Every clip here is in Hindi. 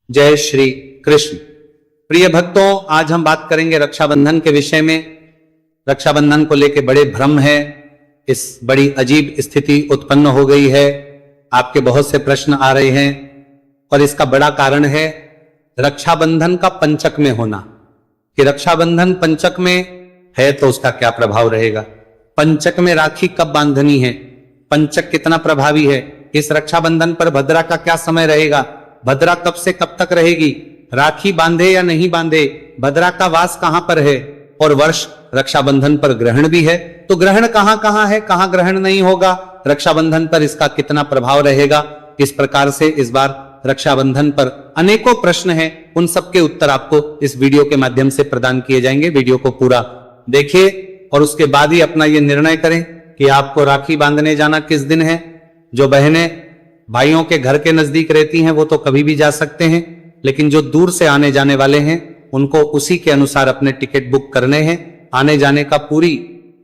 जय श्री कृष्ण। प्रिय भक्तों, आज हम बात करेंगे रक्षाबंधन के विषय में। रक्षाबंधन को लेकर बड़े भ्रम है, इस बड़ी अजीब स्थिति उत्पन्न हो गई है, आपके बहुत से प्रश्न आ रहे हैं और इसका बड़ा कारण है रक्षाबंधन का पंचक में होना। कि रक्षाबंधन पंचक में है तो उसका क्या प्रभाव रहेगा, पंचक में राखी कब बांधनी है, पंचक कितना प्रभावी है, इस रक्षाबंधन पर भद्रा का क्या समय रहेगा, भद्रा कब से कब तक रहेगी, राखी बांधे या नहीं बांधे, भद्रा का वास कहां पर है, और वर्ष रक्षाबंधन पर ग्रहण भी है तो ग्रहण कहां कहां है, कहां ग्रहण नहीं होगा, रक्षाबंधन पर इसका कितना प्रभाव रहेगा। इस प्रकार से इस बार रक्षाबंधन पर अनेकों प्रश्न हैं, उन सबके उत्तर आपको इस वीडियो के माध्यम से प्रदान किए जाएंगे। वीडियो को पूरा देखिए और उसके बाद ही अपना ये निर्णय करें कि आपको राखी बांधने जाना किस दिन है। जो बहनें भाइयों के घर के नजदीक रहती हैं वो तो कभी भी जा सकते हैं, लेकिन जो दूर से आने जाने वाले हैं उनको उसी के अनुसार अपने टिकट बुक करने हैं, आने जाने का पूरी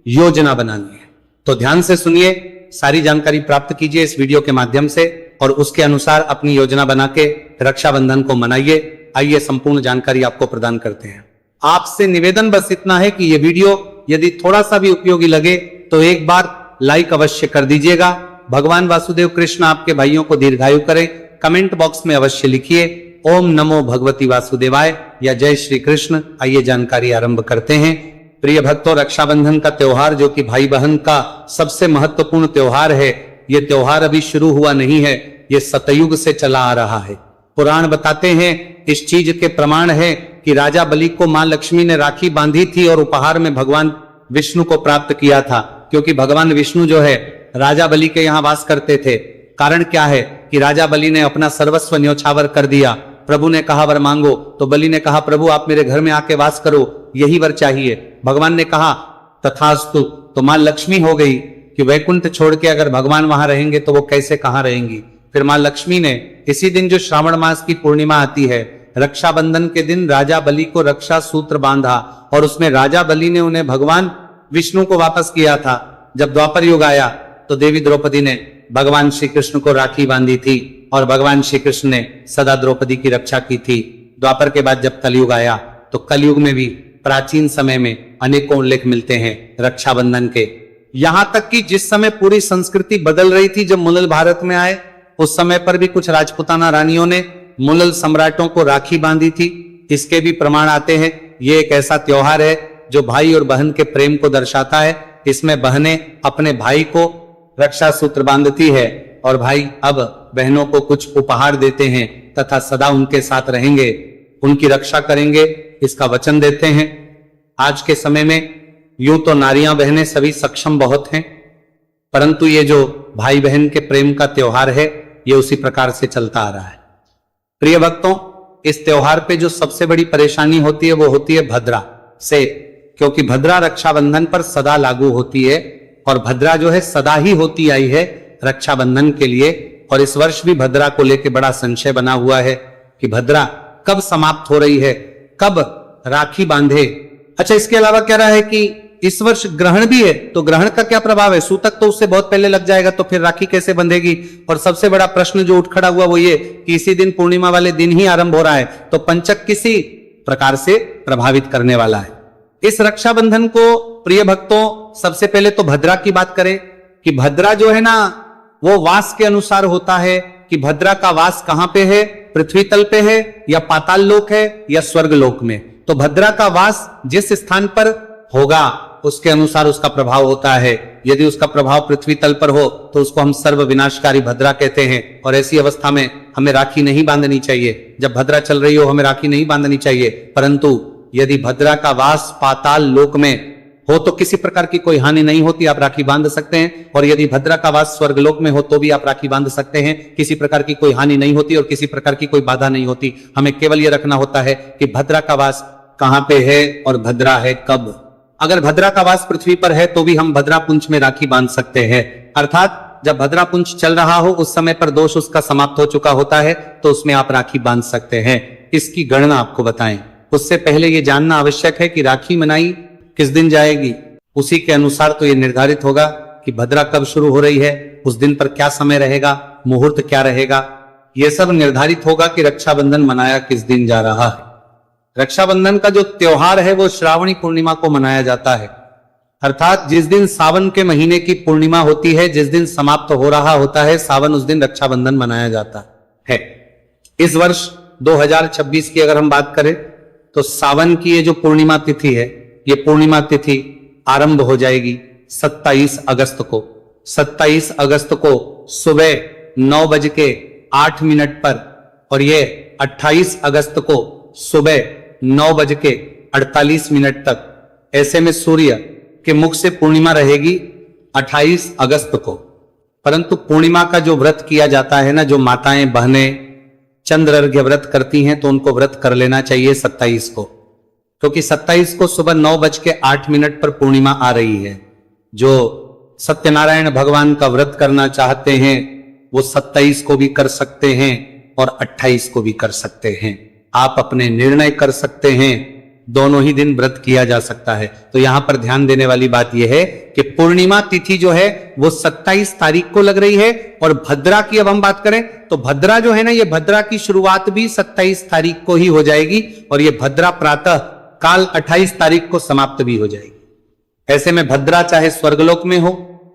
योजना बनानी है। तो ध्यान से सुनिए, सारी जानकारी प्राप्त कीजिए इस वीडियो के माध्यम से और उसके अनुसार अपनी योजना बना के रक्षाबंधन को मनाइए। आइए संपूर्ण जानकारी आपको प्रदान करते हैं। आपसे निवेदन बस इतना है कि यह वीडियो यदि थोड़ा सा भी उपयोगी लगे तो एक बार लाइक अवश्य कर दीजिएगा। भगवान वासुदेव कृष्ण आपके भाइयों को दीर्घायु करें। कमेंट बॉक्स में अवश्य लिखिए ओम नमो भगवती वासुदेवाय या जय श्री कृष्ण। आइए जानकारी आरंभ करते हैं। प्रिय भक्तों, रक्षाबंधन का त्योहार जो कि भाई बहन का सबसे महत्वपूर्ण त्योहार है, ये त्योहार अभी शुरू हुआ नहीं है, ये सतयुग से चला आ रहा है। पुराण बताते हैं, इस चीज के प्रमाण है कि राजा बलि को मां लक्ष्मी ने राखी बांधी थी और उपहार में भगवान विष्णु को प्राप्त किया था, क्योंकि भगवान विष्णु जो है राजा बलि के यहाँ वास करते थे। कारण क्या है कि राजा बलि ने अपना सर्वस्व न्योछावर कर दिया। प्रभु ने कहा वर मांगो, तो बलि ने कहा प्रभु आप मेरे घर में आके वास करो, यही वर चाहिए। भगवान ने कहा तथास्तु। तो मां लक्ष्मी हो गई कि वैकुंठ छोड़ के अगर भगवान वहां रहेंगे तो वो कैसे कहां रहेंगी। फिर मां लक्ष्मी ने इसी दिन जो श्रावण मास की पूर्णिमा आती है, रक्षाबंधन के दिन राजा बलि को रक्षा सूत्र बांधा और उसमें राजा बलि ने उन्हें भगवान विष्णु को वापस किया था। जब द्वापर युग आया तो देवी द्रौपदी ने भगवान श्री कृष्ण को राखी बांधी थी और भगवान श्री कृष्ण ने सदा द्रौपदी की रक्षा की थी। द्वापर के बाद जब कलयुग आया तो कलयुग में भी प्राचीन समय में अनेकों उल्लेख मिलते हैं रक्षाबंधन के। यहां तक कि जिस समय पूरी संस्कृति बदल रही थी, जब मुगल भारत में आए, उस समय पर भी कुछ राजपूताना रानियों ने मुगल सम्राटों को राखी बांधी थी। इसके भी प्रमाण आते हैं। ये एक ऐसा त्योहार है जो भाई और बहन के प्रेम को दर्शाता है। इसमें बहनें अपने भाई को रक्षा सूत्र बांधती है और भाई अब बहनों को कुछ उपहार देते हैं तथा सदा उनके साथ रहेंगे, उनकी रक्षा करेंगे, इसका वचन देते हैं। आज के समय में यूं तो नारियां बहनें सभी सक्षम बहुत हैं, परंतु ये जो भाई बहन के प्रेम का त्योहार है ये उसी प्रकार से चलता आ रहा है। प्रिय भक्तों, इस त्योहार पे जो सबसे बड़ी परेशानी होती है वो होती है भद्रा से, क्योंकि भद्रा रक्षाबंधन पर सदा लागू होती है और भद्रा जो है सदा ही होती आई है रक्षाबंधन के लिए। और इस वर्ष भी भद्रा को लेकर बड़ा संशय बना हुआ है कि भद्रा कब समाप्त हो रही है, कब राखी बांधे। अच्छा, इसके अलावा कह रहा है कि इस वर्ष ग्रहण भी है, तो ग्रहण का क्या प्रभाव है, सूतक तो उससे बहुत पहले लग जाएगा, तो फिर राखी कैसे बंधेगी। और सबसे बड़ा प्रश्न जो उठ खड़ा हुआ वो ये कि इसी दिन पूर्णिमा वाले दिन ही आरंभ हो रहा है, तो पंचक किसी प्रकार से प्रभावित करने वाला है। इस रक्षाबंधन को प्रिय भक्तों सबसे पहले तो भद्रा की बात करें कि भद्रा जो है ना वो वास के अनुसार होता है कि भद्रा का वास कहां पे है, पृथ्वी तल पे है या पाताल लोक है या स्वर्ग लोक में। तो भद्रा का वास जिस स्थान पर होगा उसके अनुसार उसका प्रभाव होता है। यदि उसका प्रभाव पृथ्वी तल पर हो तो उसको हम सर्व विनाशकारी भद्रा कहते हैं और ऐसी अवस्था में हमें राखी नहीं बांधनी चाहिए। जब भद्रा चल रही हो हमें राखी नहीं बांधनी चाहिए। परंतु यदि भद्रा का वास पाताल लोक में हो तो किसी प्रकार की कोई हानि नहीं होती, आप राखी बांध सकते हैं। और यदि भद्रा का वास स्वर्गलोक में हो तो भी आप राखी बांध सकते हैं, किसी प्रकार की कोई हानि नहीं होती और किसी प्रकार की कोई बाधा नहीं होती। हमें केवल यह रखना होता है कि भद्रा का वास कहां पे है और भद्रा है कब। अगर भद्रा का वास पृथ्वी पर है तो भी हम भद्रा पुंछ में राखी बांध सकते हैं, अर्थात जब भद्रा पुंछ चल रहा हो उस समय पर दोष उसका समाप्त हो चुका होता है तो उसमें आप राखी बांध सकते हैं। इसकी गणना आपको बताएं, उससे पहले यह जानना आवश्यक है कि राखी मनाई किस दिन जाएगी। उसी के अनुसार तो यह निर्धारित होगा कि भद्रा कब शुरू हो रही है, उस दिन पर क्या समय रहेगा, मुहूर्त क्या रहेगा। यह सब निर्धारित होगा कि रक्षाबंधन मनाया किस दिन जा रहा है। रक्षाबंधन का जो त्योहार है वो श्रावणी पूर्णिमा को मनाया जाता है, अर्थात जिस दिन सावन के महीने की पूर्णिमा होती है, जिस दिन समाप्त हो रहा होता है सावन, उस दिन रक्षाबंधन मनाया जाता है। इस वर्ष 2026 की अगर हम बात करें तो सावन की ये जो पूर्णिमा तिथि है, ये पूर्णिमा तिथि आरंभ हो जाएगी 27 अगस्त को। 27 अगस्त को सुबह 9:08 पर और ये 28 अगस्त को सुबह 9:48 तक, ऐसे में सूर्य के मुख से पूर्णिमा रहेगी 28 अगस्त को। परंतु पूर्णिमा का जो व्रत किया जाता है ना, जो माताएं बहनें चंद्र अर्घ्य व्रत करती हैं, तो उनको व्रत कर लेना चाहिए 27 को, क्योंकि 27 को सुबह 9:08 पर पूर्णिमा आ रही है। जो सत्यनारायण भगवान का व्रत करना चाहते हैं वो 27 को भी कर सकते हैं और 28 को भी कर सकते हैं। आप अपने निर्णय कर सकते हैं, दोनों ही दिन व्रत किया जा सकता है। तो यहां पर ध्यान देने वाली बात यह है कि पूर्णिमा तिथि जो है वो 27 तारीख को लग रही है। और भद्रा की अब हम बात करें तो भद्रा जो है ना, ये भद्रा की शुरुआत भी 27 तारीख को ही हो जाएगी और ये भद्रा प्रातः काल 28 तारीख को समाप्त भी हो जाएगी। ऐसे में भद्रा चाहे स्वर्गलोक में हो,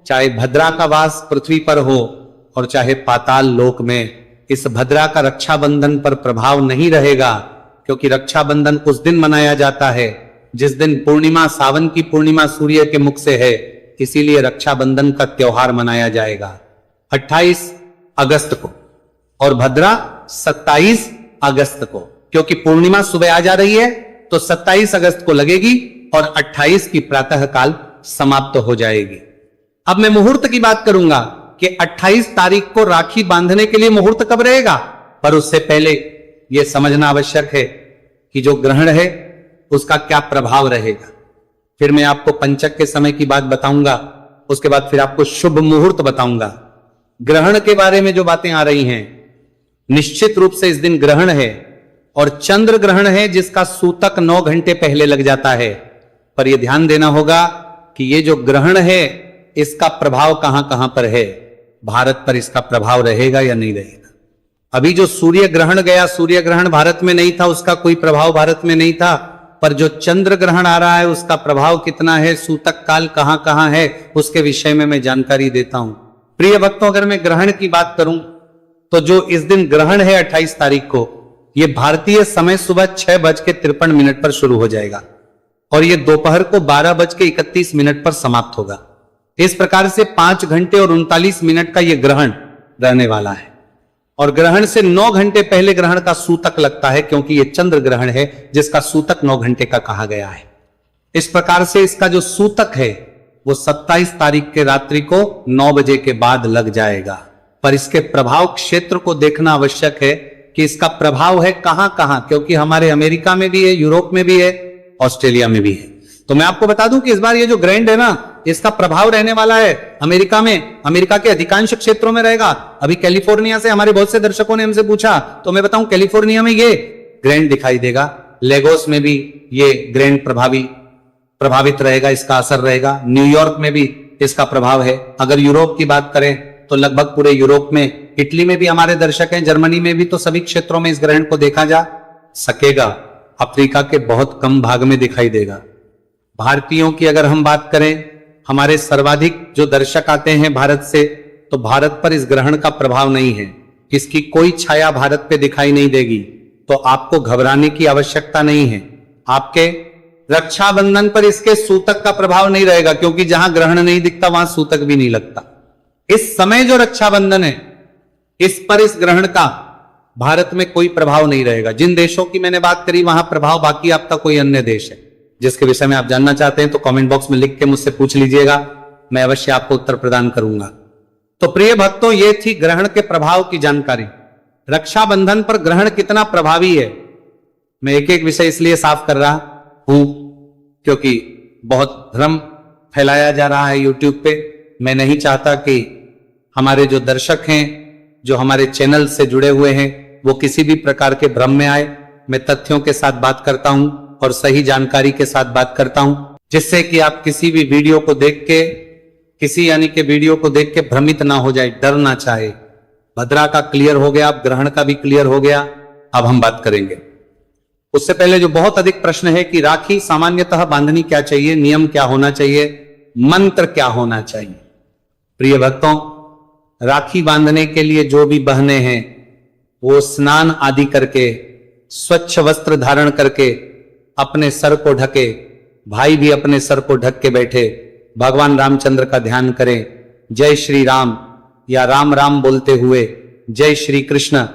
चाहे भद्रा का वास पृथ्वी पर हो और चाहे पाताल लोक में, इस भद्रा का रक्षाबंधन पर प्रभाव नहीं रहेगा, क्योंकि रक्षाबंधन उस दिन मनाया जाता है जिस दिन पूर्णिमा, सावन की पूर्णिमा सूर्य के मुख से है, इसीलिए रक्षाबंधन का त्योहार मनाया जाएगा 28 अगस्त को और भद्रा 27 अगस्त को। क्योंकि पूर्णिमा सुबह आ जा रही है तो 27 अगस्त को लगेगी और 28 की प्रातः काल समाप्त हो जाएगी। अब मैं मुहूर्त की बात करूंगा कि 28 तारीख को राखी बांधने के लिए मुहूर्त कब रहेगा, पर उससे पहले यह समझना आवश्यक है कि जो ग्रहण है उसका क्या प्रभाव रहेगा। फिर मैं आपको पंचक के समय की बात बताऊंगा, उसके बाद फिर आपको शुभ मुहूर्त बताऊंगा। ग्रहण के बारे में जो बातें आ रही हैं, निश्चित रूप से इस दिन ग्रहण है और चंद्र ग्रहण है जिसका सूतक 9 घंटे पहले लग जाता है। पर यह ध्यान देना होगा कि यह जो ग्रहण है इसका प्रभाव कहां कहां पर है, भारत पर इसका प्रभाव रहेगा या नहीं रहेगा। अभी जो सूर्य ग्रहण गया, सूर्य ग्रहण भारत में नहीं था, उसका कोई प्रभाव भारत में नहीं था, पर जो चंद्र ग्रहण आ रहा है उसका प्रभाव कितना है, सूतक काल कहां कहां है, उसके विषय में मैं जानकारी देता हूं। प्रिय भक्तों, अगर मैं ग्रहण की बात करूं तो जो इस दिन ग्रहण है 28 तारीख को, यह भारतीय समय सुबह 6:53 पर शुरू हो जाएगा और यह दोपहर को 12:31 पर समाप्त होगा। इस प्रकार से 5 घंटे और 39 मिनट का यह ग्रहण रहने वाला है। और ग्रहण से 9 घंटे पहले ग्रहण का सूतक लगता है, क्योंकि यह चंद्र ग्रहण है जिसका सूतक 9 घंटे का कहा गया है। इस प्रकार से इसका जो सूतक है वो 27 तारीख के रात्रि को 9 बजे के बाद लग जाएगा। पर इसके प्रभाव क्षेत्र को देखना आवश्यक है कि इसका प्रभाव है कहां कहां, क्योंकि हमारे अमेरिका में भी है, यूरोप में भी है, ऑस्ट्रेलिया में भी है। तो मैं आपको बता दूं कि इस बार ये जो ग्रैंड है ना, इसका प्रभाव रहने वाला है अमेरिका में, अमेरिका के अधिकांश क्षेत्रों में रहेगा। अभी कैलिफोर्निया से हमारे बहुत से दर्शकों ने हमसे पूछा, तो मैं बताऊं कैलिफोर्निया में ये ग्रैंड दिखाई देगा, लेगोस में भी ये ग्रैंड प्रभावित रहेगा, इसका असर रहेगा, न्यूयॉर्क में भी इसका प्रभाव है। अगर यूरोप की बात करें तो लगभग पूरे यूरोप में, इटली में भी हमारे दर्शक हैं, जर्मनी में भी, तो सभी क्षेत्रों में इस ग्रहण को देखा जा सकेगा। अफ्रीका के बहुत कम भाग में दिखाई देगा। भारतीयों की अगर हम बात करें, हमारे सर्वाधिक जो दर्शक आते हैं भारत से, तो भारत पर इस ग्रहण का प्रभाव नहीं है, इसकी कोई छाया भारत पे दिखाई नहीं देगी। तो आपको घबराने की आवश्यकता नहीं है। आपके रक्षाबंधन पर इसके सूतक का प्रभाव नहीं रहेगा, क्योंकि जहां ग्रहण नहीं दिखता वहां सूतक भी नहीं लगता। इस समय जो रक्षाबंधन है इस पर इस ग्रहण का भारत में कोई प्रभाव नहीं रहेगा। जिन देशों की मैंने बात करी वहां प्रभाव, बाकी आपका कोई अन्य देश है जिसके विषय में आप जानना चाहते हैं तो कमेंट बॉक्स में लिख के मुझसे पूछ लीजिएगा, मैं अवश्य आपको उत्तर प्रदान करूंगा। तो प्रिय भक्तों, ये थी ग्रहण के प्रभाव की जानकारी। रक्षाबंधन पर ग्रहण कितना प्रभावी है, मैं एक एक विषय इसलिए साफ कर रहा हूं क्योंकि बहुत भ्रम फैलाया जा रहा है यूट्यूब पे। मैं नहीं चाहता कि हमारे जो दर्शक हैं, जो हमारे चैनल से जुड़े हुए हैं, वो किसी भी प्रकार के भ्रम में आए। मैं तथ्यों के साथ बात करता हूं और सही जानकारी के साथ बात करता हूं, जिससे कि आप किसी भी वीडियो को देख के, वीडियो को देख के भ्रमित ना हो जाए, डर ना चाहे। भद्रा का क्लियर हो गया, अब ग्रहण का भी क्लियर हो गया। अब हम बात करेंगे उससे पहले जो बहुत अधिक प्रश्न है कि राखी सामान्यतः बांधनी क्या चाहिए, नियम क्या होना चाहिए, मंत्र क्या होना चाहिए। प्रिय भक्तों, राखी बांधने के लिए जो भी बहनें हैं वो स्नान आदि करके स्वच्छ वस्त्र धारण करके अपने सर को ढके, भाई भी अपने सर को ढक के बैठे, भगवान रामचंद्र का ध्यान करें, जय श्री राम या राम राम बोलते हुए, जय श्री कृष्ण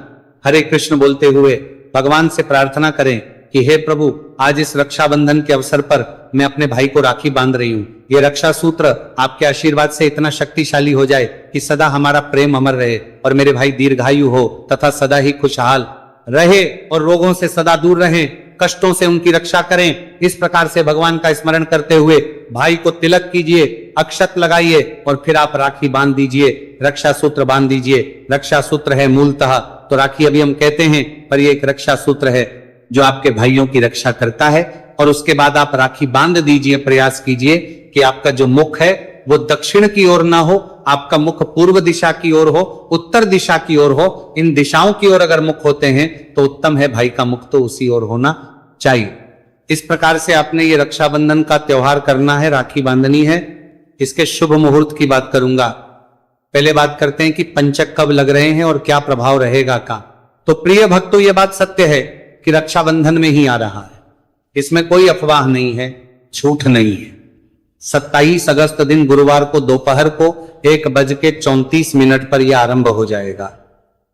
हरे कृष्ण बोलते हुए भगवान से प्रार्थना करें कि हे प्रभु, आज इस रक्षाबंधन के अवसर पर मैं अपने भाई को राखी बांध रही हूं। ये रक्षा सूत्र आपके आशीर्वाद से इतना शक्तिशाली हो जाए कि सदा हमारा प्रेम अमर रहे और मेरे भाई दीर्घायु हो तथा सदा ही खुशहाल रहे और रोगों से सदा दूर रहें, कष्टों से उनकी रक्षा करें। इस प्रकार से भगवान का स्मरण करते हुए भाई को तिलक कीजिए, अक्षत लगाइए और फिर आप राखी बांध दीजिए, रक्षा सूत्र बांध दीजिए। रक्षा सूत्र है मूलतः तो राखी अभी हम कहते हैं, पर यह एक रक्षा सूत्र है जो आपके भाइयों की रक्षा करता है। और उसके बाद आप राखी बांध दीजिए, प्रयास कीजिए कि आपका जो मुख है वो दक्षिण की ओर ना हो, आपका मुख पूर्व दिशा की ओर हो, उत्तर दिशा की ओर हो। इन दिशाओं की ओर अगर मुख होते हैं तो उत्तम है, भाई का मुख तो उसी ओर होना चाहिए। इस प्रकार से आपने ये रक्षाबंधन का त्योहार करना है, राखी बांधनी है। इसके शुभ मुहूर्त की बात करूंगा। पहले बात करते हैं कि पंचक कब लग रहे हैं और क्या प्रभाव रहेगा का। तो प्रिय भक्तों, यह बात सत्य है कि रक्षाबंधन में ही आ रहा है, इसमें कोई अफवाह नहीं है, झूठ नहीं है। 27 अगस्त दिन गुरुवार को दोपहर को 1:34 पर यह आरंभ हो जाएगा।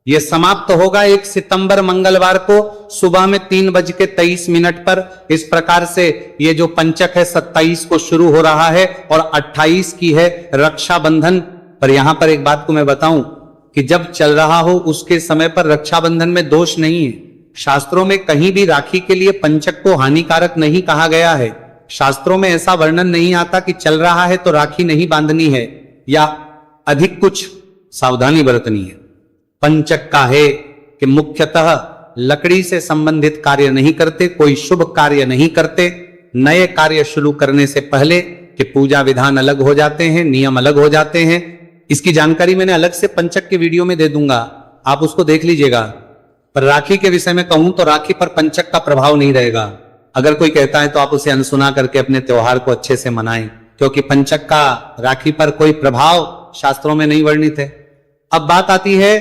यह समाप्त होगा 1 सितंबर मंगलवार को सुबह में 3:23 पर। इस प्रकार से ये जो पंचक है 27 को शुरू हो रहा है और 28 की है रक्षाबंधन। पर यहां पर एक बात को मैं बताऊं कि जब चल रहा हो उसके समय पर रक्षाबंधन में दोष नहीं है। शास्त्रों में कहीं भी राखी के लिए पंचक को हानिकारक नहीं कहा गया है। शास्त्रों में ऐसा वर्णन नहीं आता कि चल रहा है तो राखी नहीं बांधनी है या अधिक कुछ सावधानी बरतनी है। पंचक का है कि मुख्यतः लकड़ी से संबंधित कार्य नहीं करते, कोई शुभ कार्य नहीं करते। नए कार्य शुरू करने से पहले कि पूजा विधान अलग हो जाते हैं, नियम अलग हो जाते हैं। इसकी जानकारी मैंने अलग से पंचक के वीडियो में दे दूंगा, आप उसको देख लीजिएगा। पर राखी के विषय में कहूं तो राखी पर पंचक का प्रभाव नहीं रहेगा। अगर कोई कहता है तो आप उसे अनसुना करके अपने त्योहार को अच्छे से मनाएं, क्योंकि पंचक का राखी पर कोई प्रभाव शास्त्रों में नहीं वर्णित है। अब बात आती है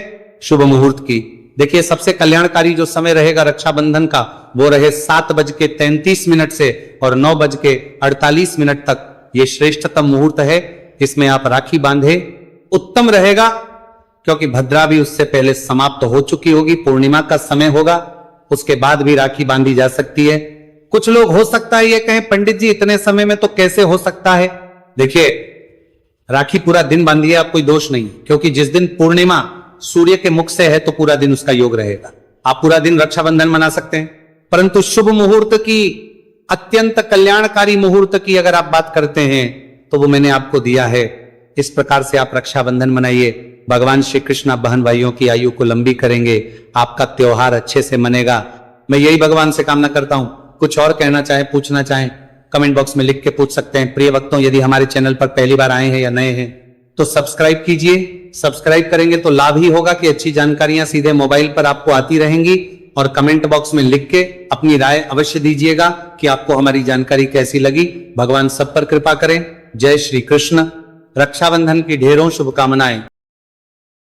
शुभ मुहूर्त की। देखिए, सबसे कल्याणकारी जो समय रहेगा रक्षाबंधन का वो रहे 7:33 से और 9:48 तक। ये श्रेष्ठतम मुहूर्त है, इसमें आप राखी बांधे, उत्तम रहेगा, क्योंकि भद्रा भी उससे पहले समाप्त हो चुकी होगी, पूर्णिमा का समय होगा, उसके बाद भी राखी बांधी जा सकती है। कुछ लोग हो सकता है ये कहें, पंडित जी इतने समय में तो कैसे हो सकता है। देखिए, राखी पूरा दिन बांधिए, आप कोई दोष नहीं, क्योंकि जिस दिन पूर्णिमा सूर्य के मुख से है तो पूरा दिन उसका योग रहेगा। आप पूरा दिन रक्षाबंधन मना सकते हैं। परंतु शुभ मुहूर्त की, अत्यंत कल्याणकारी मुहूर्त की अगर आप बात करते हैं तो वो मैंने आपको दिया है। इस प्रकार से आप रक्षाबंधन मनाइए। भगवान श्री कृष्ण बहन भाइयों की आयु को लंबी करेंगे, आपका त्योहार अच्छे से मनेगा। मैं यही भगवान से कामना करता हूं। कुछ और कहना चाहे, पूछना चाहें, कमेंट बॉक्स में लिख के पूछ सकते हैं। प्रिय भक्तों, यदि हमारे चैनल पर पहली बार आए हैं या नए हैं तो सब्सक्राइब कीजिए। सब्सक्राइब करेंगे तो लाभ ही होगा कि अच्छी जानकारियां सीधे मोबाइल पर आपको आती रहेंगी। और कमेंट बॉक्स में लिख के अपनी राय अवश्य दीजिएगा कि आपको हमारी जानकारी कैसी लगी। भगवान सब पर कृपा करें। जय श्री कृष्ण। रक्षाबंधन की ढेरों शुभकामनाएं।